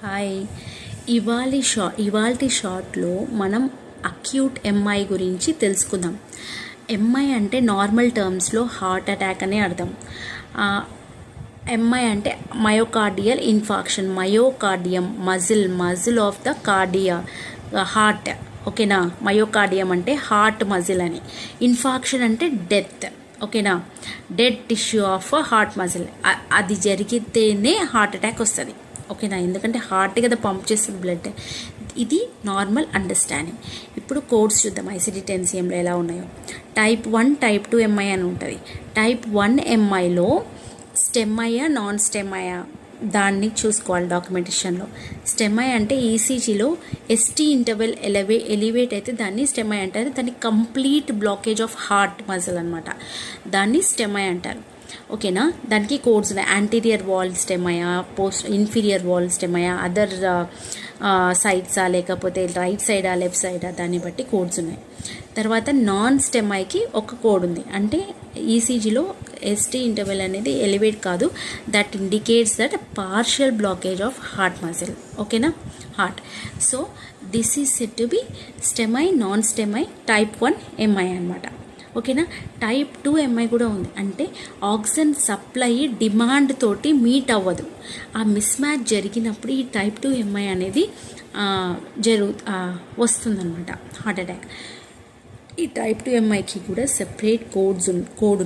Hi. ఇవాల్టి షార్ట్లో మనం అక్యూట్ ఎంఐ గురించి తెలుసుకుందాం. ఎంఐ అంటే నార్మల్ టర్మ్స్లో హార్ట్ అటాక్ అనే అర్థం. ఎంఐ అంటే myocardial infarction. Myocardium muscle of the cardia, heart. ఓకేనా. మయోకార్డియం అంటే హార్ట్ మజిల్ అని. ఇన్ఫాక్షన్ అంటే డెత్. ఓకేనా. Dead tissue of heart muscle, అది జరిగితేనే హార్ట్ అటాక్ వస్తుంది. ఓకేనా. ఎందుకంటే హార్ట్ కదా పంప్ చేస్తుంది బ్లడ్. ఇది నార్మల్ అండర్స్టాండింగ్. ఇప్పుడు కోడ్స్ చూద్దాం ICD-10CMలో ఎలా ఉన్నాయో. టైప్ 1, టైప్ 2 ఎంఐ అని ఉంటుంది. టైప్ 1 ఎంఐలో స్టెమ్ అయ్యా నాన్ స్టెమ్ అయ్యా దాన్ని చూసుకోవాలి డాక్యుమెంటేషన్లో. స్టెమ్ ఐ అంటే ఈసీజీలో ST ఇంటర్వెల్ ఎలివేట్ అయితే దాన్ని స్టెమ్ ఐ అంటారు. దాన్ని complete blockage of heart muscle అనమాట, దాన్ని స్టెమ్ ఐ అంటారు. ఓకేనా. దానికి కోడ్స్ ఉన్నాయి. యాంటీరియర్ వాల్ స్టెమ్ అయ్యా, ఇన్ఫీరియర్ వాల్ స్టెమ్ అయ్యా, అదర్ సైడ్సా లేకపోతే రైట్ సైడా లెఫ్ట్ సైడా, దాన్ని బట్టి కోడ్స్ ఉన్నాయి. తర్వాత నాన్ స్టెమ్ ఐకి ఒక కోడ్ ఉంది. అంటే ఈసీజీలో ST ఇంటర్వెల్ అనేది ఎలివేట్ కాదు. That indicates that partial blockage of heart muscle. ఓకేనా. Heart. So this is said to be STEMI, non STEMI, type 1 MI అనమాట. ఓకేనా. టైప్ 2 ఎంఐ కూడా ఉంది. అంటే ఆక్సిజన్ సప్లై డిమాండ్ తోటి మీట్ అవ్వదు. ఆ మిస్ మ్యాచ్ జరిగినప్పుడు ఈ టైప్ 2 ఎంఐ అనేది వస్తుందన్నమాట, హార్ట్ అటాక్. ఈ టైప్ 2 ఎంఐకి కూడా సెపరేట్ కోడ్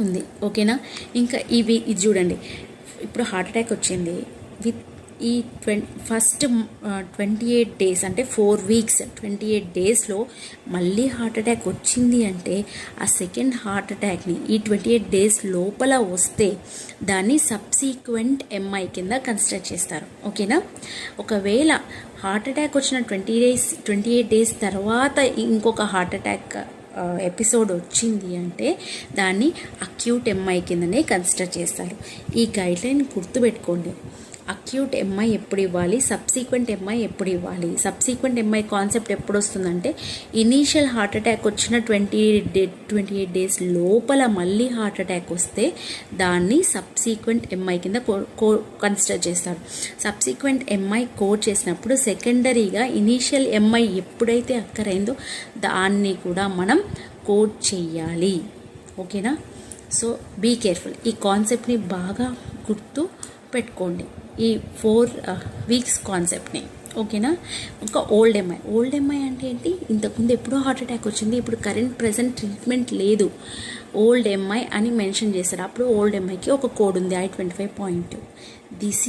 ఉంది. ఓకేనా. ఇంకా ఇది చూడండి. ఇప్పుడు హార్ట్ అటాక్ వచ్చింది విత్ ఈ ఫస్ట్ 28 డేస్ అంటే 4 వీక్స్ 28 డేస్లో మళ్ళీ హార్ట్ అటాక్ వచ్చింది అంటే ఆ సెకండ్ హార్ట్ అటాక్ని ఈ 28 డేస్ లోపల వస్తే దాన్ని సబ్సీక్వెంట్ ఎంఐ కింద కన్సిడర్ చేస్తారు. ఓకేనా. ఒకవేళ హార్ట్ అటాక్ వచ్చిన 28 డేస్ తర్వాత ఇంకొక హార్ట్ అటాక్ ఎపిసోడ్ వచ్చింది అంటే దాన్ని అక్యూట్ ఎంఐ కిందనే కన్సిడర్ చేస్తారు. ఈ గైడ్లైన్ గుర్తుపెట్టుకోండి. అక్యూట్ ఎంఐ ఎప్పుడు ఇవ్వాలి, సబ్సీక్వెంట్ ఎంఐ ఎప్పుడు ఇవ్వాలి. సబ్సీక్వెంట్ ఎంఐ కాన్సెప్ట్ ఎప్పుడు వస్తుందంటే ఇనీషియల్ హార్ట్ అటాక్ వచ్చిన 28 డేస్ లోపల మళ్ళీ హార్ట్ అటాక్ వస్తే దాన్ని సబ్సీక్వెంట్ ఎంఐ కింద కన్సిడర్ చేస్తారు. సబ్సీక్వెంట్ ఎంఐ కోడ్ చేసినప్పుడు సెకండరీగా ఇనీషియల్ ఎంఐ ఎప్పుడైతే అక్కరైందో దాన్ని కూడా మనం కోడ్ చేయాలి. ఓకేనా. So be careful. ఈ కాన్సెప్ట్ని బాగా గుర్తు పెట్టుకోండి, ఈ 4 వీక్స్ కాన్సెప్ట్ని. ఓకేనా. ఇంకా ఓల్డ్ ఎంఐ అంటే ఏంటి? ఇంతకుముందు ఎప్పుడో హార్ట్ అటాక్ వచ్చింది, ఇప్పుడు ప్రెసెంట్ ట్రీట్మెంట్ లేదు, ఓల్డ్ ఎంఐ అని మెన్షన్ చేశారు. అప్పుడు ఓల్డ్ ఎంఐకి ఒక కోడ్ ఉంది I-25.2. దిస్